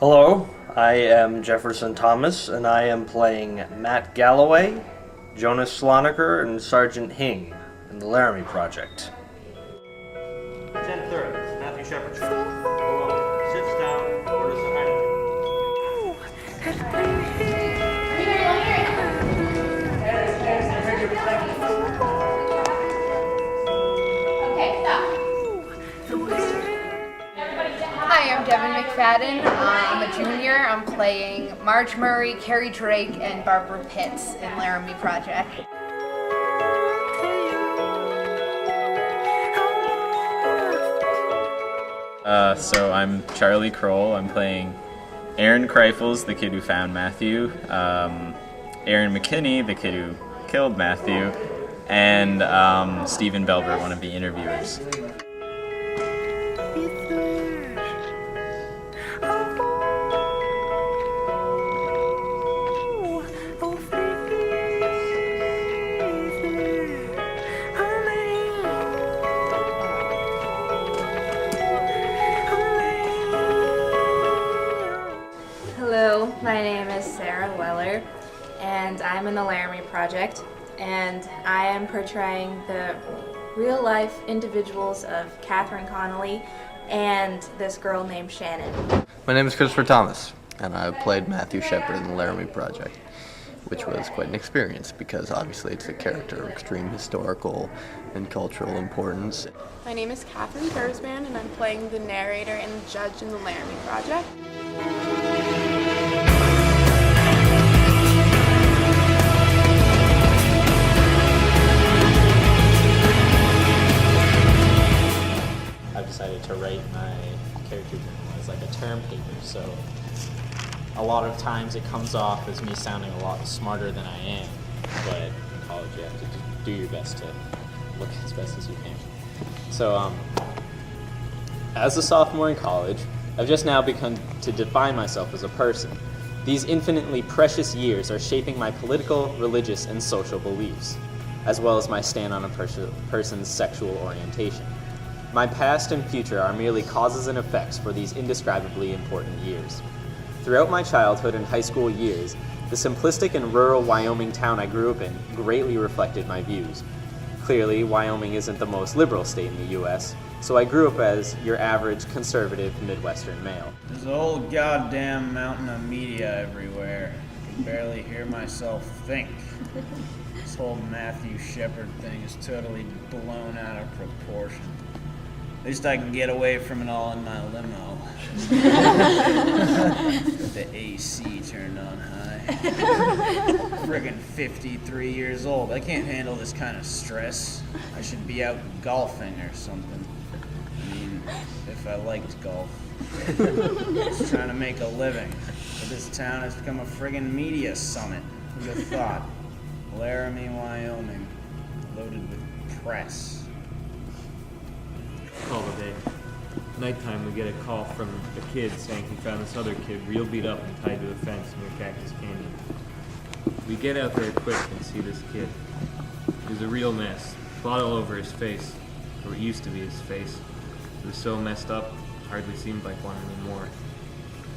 Hello, I am Jefferson Thomas, and I am playing Matt Galloway, Jonas Sloniker, and Sergeant Hing in the Laramie Project. 10:30, Matthew Shepard. Hello, sits down, orders a Hi, I'm Devin McFadden. I'm a junior. I'm playing Marge Murray, Carrie Drake, and Barbara Pitts in Laramie Project. So I'm Charlie Kroll. I'm playing Aaron Kreifels, the kid who found Matthew, Aaron McKinney, the kid who killed Matthew, and Stephen Belber, one of the interviewers. Hello, my name is Sarah Weller, and I'm in the Laramie Project, and I am portraying the real-life individuals of Catherine Connolly and this girl named Shannon. My name is Christopher Thomas, and I played Matthew Shepard in the Laramie Project, which was quite an experience because obviously it's a character of extreme historical and cultural importance. My name is Catherine Kurzban, and I'm playing the narrator and judge in the Laramie Project. I've decided to write my character journal as like a term paper, so a lot of times it comes off as me sounding a lot smarter than I am, but in college you have to do your best to look as best as you can. So as a sophomore in college, I've just now begun to define myself as a person. These infinitely precious years are shaping my political, religious, and social beliefs, as well as my stand on a person's sexual orientation. My past and future are merely causes and effects for these indescribably important years. Throughout my childhood and high school years, the simplistic and rural Wyoming town I grew up in greatly reflected my views. Clearly, Wyoming isn't the most liberal state in the U.S., so I grew up as your average conservative Midwestern male. There's a whole goddamn mountain of media everywhere. I can barely hear myself think. This whole Matthew Shepard thing is totally blown out of proportion. At least I can get away from it all in my limo. With the AC turned on high. Friggin' 53 years old. I can't handle this kind of stress. I should be out golfing or something. I mean, if I liked golf. Just trying to make a living. But this town has become a friggin' media summit. Who'd have thought? Laramie, Wyoming. Loaded with press. Call a day. Nighttime, we get a call from a kid saying he found this other kid real beat up and tied to a fence near Cactus Canyon. We get out there quick and see this kid. He was a real mess. Blood all over his face, or it used to be his face. It was so messed up, hardly seemed like one anymore.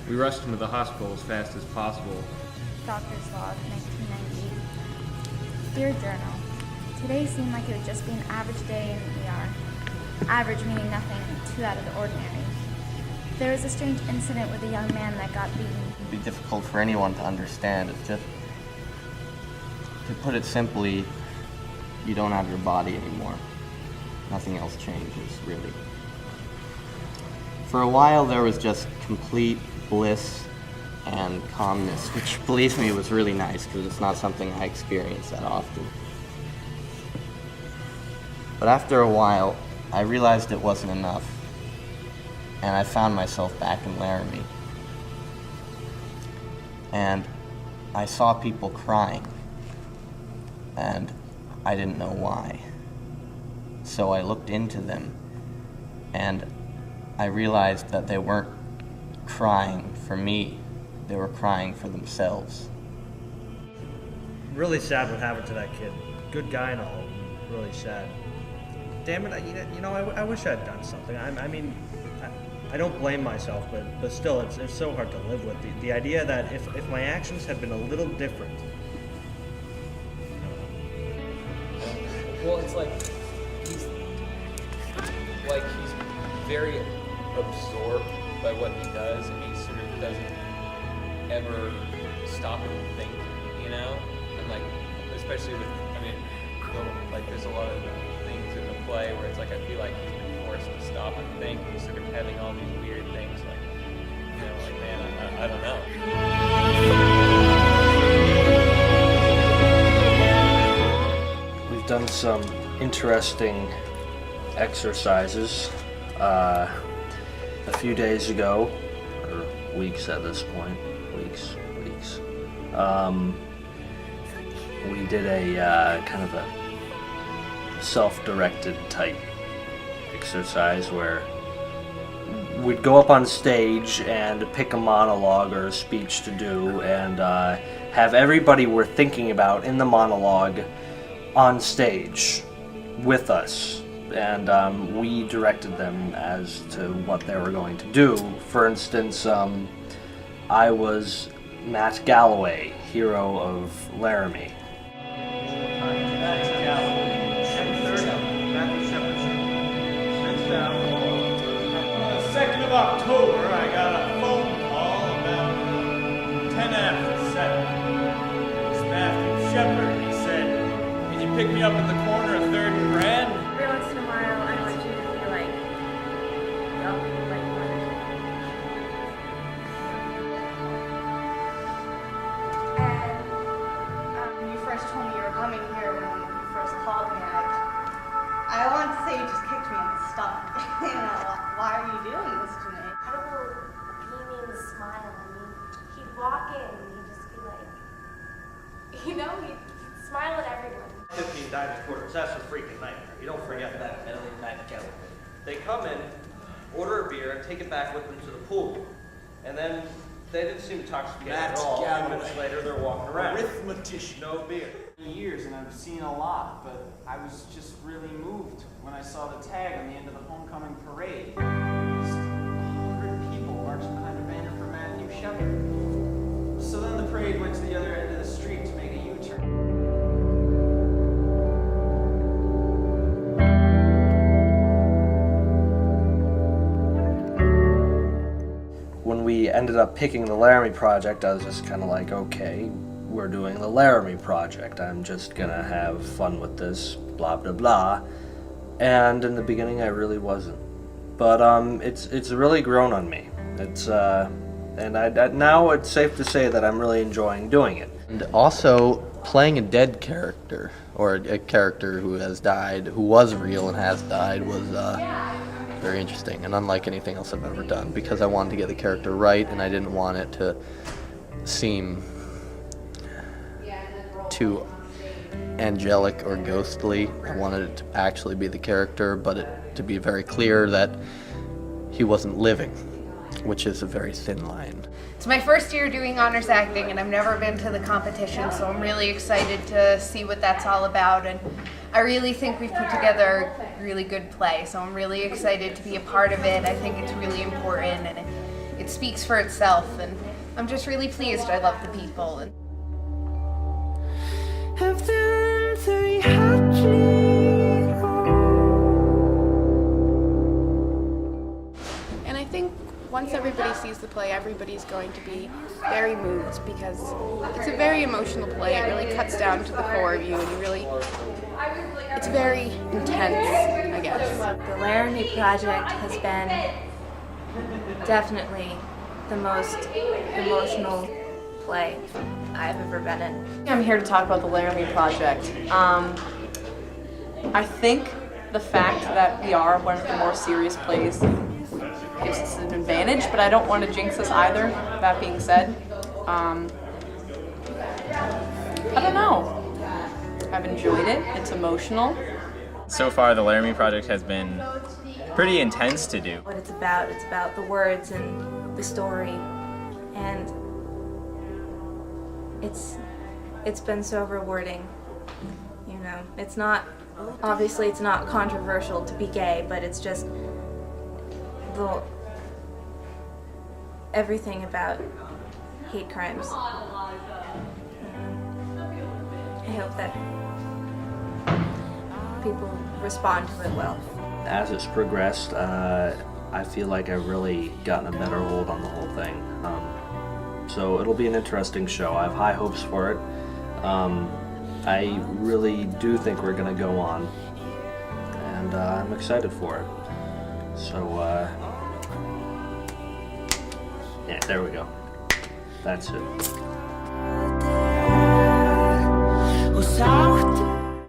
We rushed him to the hospital as fast as possible. Doctor's Log, 1998. Dear Journal, today seemed like it would just be an average day in the ER. Average meaning nothing too out of the ordinary. There was a strange incident with a young man that got beaten. It'd be difficult for anyone to understand. It's just, to put it simply, you don't have your body anymore. Nothing else changes, really. For a while, there was just complete bliss and calmness, which, believe me, was really nice because it's not something I experience that often. But after a while, I realized it wasn't enough, and I found myself back in Laramie. And I saw people crying, and I didn't know why. So I looked into them, and I realized that they weren't crying for me, they were crying for themselves. Really sad what happened to that kid. Good guy and all, really sad. Damn it, I wish I'd done something. I mean, I don't blame myself, but still, it's so hard to live with. The idea that if my actions had been a little different. Well, it's like he's very absorbed by what he does, and he sort of doesn't ever stop and think, you know? And like, especially with, I mean, like there's a lot of things in the play where it's like I feel like he's been forced to stop and think. He's sort of having all these weird things, like, you know, like, man, I don't know. We've done some interesting exercises. A few days ago, or weeks at this point, weeks. We did a kind of a self-directed type exercise where we'd go up on stage and pick a monologue or a speech to do, and have everybody we're thinking about in the monologue on stage with us. And we directed them as to what they were going to do. For instance, I was Matt Galloway, hero of Laramie. On the 2nd of October, I got a phone call about 10 after 7. It's Matthew Shepard. He said, "Can you pick me up at the corner of 3rd and Grand?" Every once in a while, I want you to feel like, yup, like When you first told me you were coming here, when you first called me, I wanted to say you just kicked me in the stomach. You know, why are you doing this to me? Incredible beaming smile. I mean, he'd walk in and he'd just be like, you know, he'd smile at everyone. 15 diamond quarters, that's a freaking nightmare. You don't forget that. They come in, order a beer, and take it back with them to the pool. And then they didn't seem intoxicated at all. A few minutes later, they're walking around. Arithmetician. No beer. Years, and I've seen a lot, but I was just really moved when I saw the tag on the end of the homecoming parade. Just 100 people marching behind a banner for Matthew Shepard. So then the parade went to the other end of the street to make a U-turn. When we ended up picking the Laramie Project, I was just kind of like, okay, we're doing the Laramie Project. I'm just gonna have fun with this, blah blah blah. And in the beginning, I really wasn't. But it's really grown on me. It's and now it's safe to say that I'm really enjoying doing it. And also, playing a dead character, or a character who has died, who was real and has died, was very interesting and unlike anything else I've ever done, because I wanted to get the character right and I didn't want it to seem too angelic or ghostly. I wanted it to actually be the character, but to be very clear that he wasn't living, which is a very thin line. It's my first year doing honors acting, and I've never been to the competition, so I'm really excited to see what that's all about. And I really think we've put together a really good play, so I'm really excited to be a part of it. I think it's really important, and it speaks for itself, and I'm just really pleased. I love the people. And I think once everybody sees the play, everybody's going to be very moved, because it's a very emotional play. It really cuts down to the core of you, and it's very intense, I guess. The Laramie Project has been definitely the most emotional play I've ever been in. I'm here to talk about the Laramie Project. I think the fact that we are one of the more serious plays gives us an advantage, but I don't want to jinx us either. That being said, I don't know. I've enjoyed it. It's emotional. So far, the Laramie Project has been pretty intense to do. What it's about the words and the story, and it's been so rewarding. You know, it's not obviously controversial to be gay, but it's just everything about hate crimes. I hope that people respond to it well. As it's progressed, I feel like I've really gotten a better hold on the whole thing. So it'll be an interesting show. I have high hopes for it. I really do think we're going to go on, and I'm excited for it. So, yeah, there we go. That's it.